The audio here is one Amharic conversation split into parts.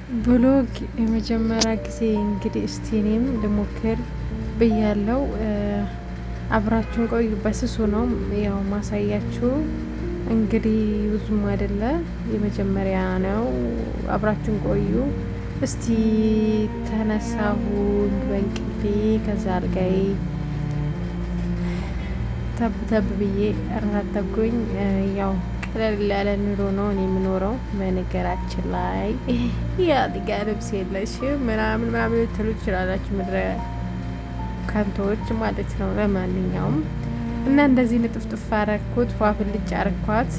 ብሎግ የመጀመሪያ ጊዜ እንግዲህ እስቲ እኔም ልሞክር ብያለው። አብራችሁን ቆዩ። በስሱ ነው ያው ማሳያችሁ እንግዲህ ብዙም አይደለ፣ የመጀመሪያ ነው። አብራችሁን ቆዩ። እስቲ ተነሳሁ በእንቅልፌ፣ ከዛ አልጋዬ ተብ ብዬ እራተብኩኝ። ያው ቀለል ያለ ኑሮ ነው እኔ የምኖረው። በነገራችን ላይ ያድጋ ልብስ የለሽም ምናምን ምናምን ልትሉ ትችላላችሁ፣ ምድረ ከንቶች ማለት ነው። ለማንኛውም እና እንደዚህ ንጥፍጥፍ አረኩት፣ ፏፍልጭ አረኳት።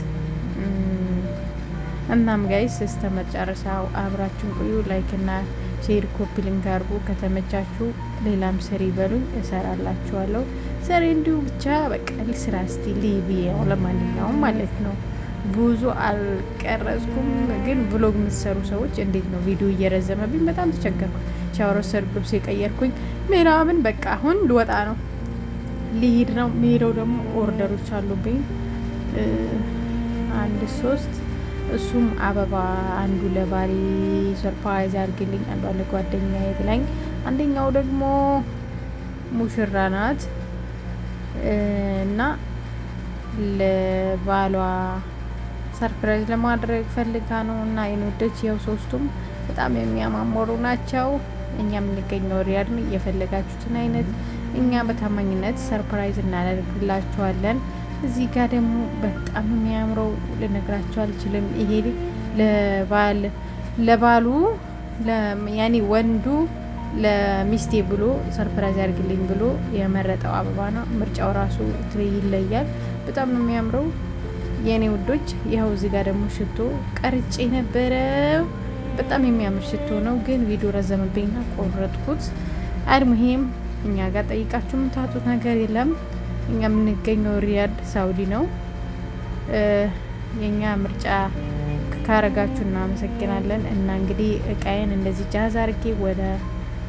እናም ጋይስ እስከ መጨረሻው አብራችሁን ቆዩ። ላይክ እና ሼር ኮፒ ሊንክ አድርጉ። ከተመቻችሁ ሌላም ስሪ በሉኝ፣ እሰራላችኋለሁ። ስሪ እንዲሁ ብቻ በቃ ስራ እስቲ ሊቢያው። ለማንኛውም ማለት ነው ብዙ አልቀረጽኩም፣ ግን ብሎግ የምትሰሩ ሰዎች እንዴት ነው ቪዲዮ እየረዘመብኝ በጣም ተቸገርኩ። ሻወር ወሰድኩ፣ ልብስ የቀየርኩኝ ምናምን በቃ አሁን ልወጣ ነው፣ ሊሄድ ነው። የሚሄደው ደግሞ ኦርደሮች አሉብኝ 1-3። እሱም አበባ አንዱ ለባሪ ሰርፕራይዝ አድርግልኝ፣ አንዷ ለጓደኛዬ ብላኝ፣ አንደኛው ደግሞ ሙሽራ ናት እና ለባሏ ሰርፕራይዝ ለማድረግ ፈልጋ ነው። እና የንወደች ያው ሶስቱም በጣም የሚያማምሩ ናቸው። እኛ የምንገኘው ሪያድ ነው። የፈለጋችሁትን አይነት እኛ በታማኝነት ሰርፕራይዝ እናደርግላችኋለን። እዚህ ጋር ደግሞ በጣም የሚያምረው ልነግራችሁ አልችልም። ይሄ ለባሉ ያኔ ወንዱ ለሚስቴ ብሎ ሰርፕራይዝ ያድርግልኝ ብሎ የመረጠው አበባ ነው። ምርጫው ራሱ ይለያል። በጣም ነው የሚያምረው የኔ ውዶች። ይኸው እዚህ ጋር ደግሞ ሽቶ ቀርጬ ነበረ። በጣም የሚያምር ሽቶ ነው፣ ግን ቪዲዮ ረዘምብኝና ቆረጥኩት። አልሙሂም እኛ ጋር ጠይቃችሁ የምታጡት ነገር የለም። እኛ የምንገኘው ሪያድ ሳውዲ ነው። የኛ ምርጫ ካረጋችሁ እናመሰግናለን። እና እንግዲህ እቃዬን እንደዚህ ጃዝ አርጌ ወደ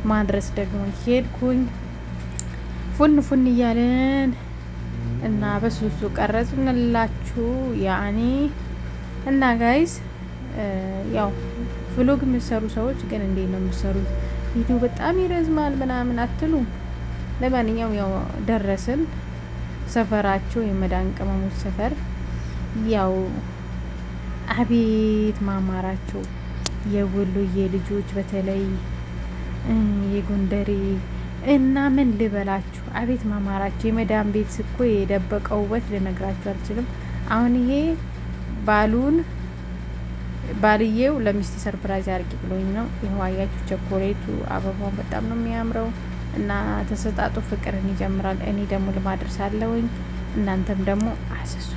ማድረስ ደግሞ ሄድኩኝ። ፉን እያለን እና በሱሱ ቀረጽንላችሁ ያኔ። እና ጋይዝ ያው vlog የምትሰሩ ሰዎች ግን እንዴት ነው የምትሰሩት? ቪዲዮ በጣም ይረዝማል ምናምን አትሉ? ለማንኛውም ያው ደረስን። ሰፈራቸው የመዳን ቅመሞች ሰፈር። ያው አቤት ማማራቸው የወሎዬ ልጆች በተለይ የጎንደሬ እና ምን ልበላችሁ፣ አቤት ማማራቸው። የመዳን ቤት እኮ የደበቀው ውበት ልነግራችሁ አልችልም። አሁን ይሄ ባልየው ለሚስት ሰርፕራይዝ አድርጊ ብሎኝ ነው። ይኸው አያችሁ፣ ቸኮሌቱ አበባው በጣም ነው የሚያምረው። እና ተሰጣጡ ፍቅርን ይጀምራል። እኔ ደግሞ ልማድረስ አለውኝ፣ እናንተም ደግሞ አሰሱ።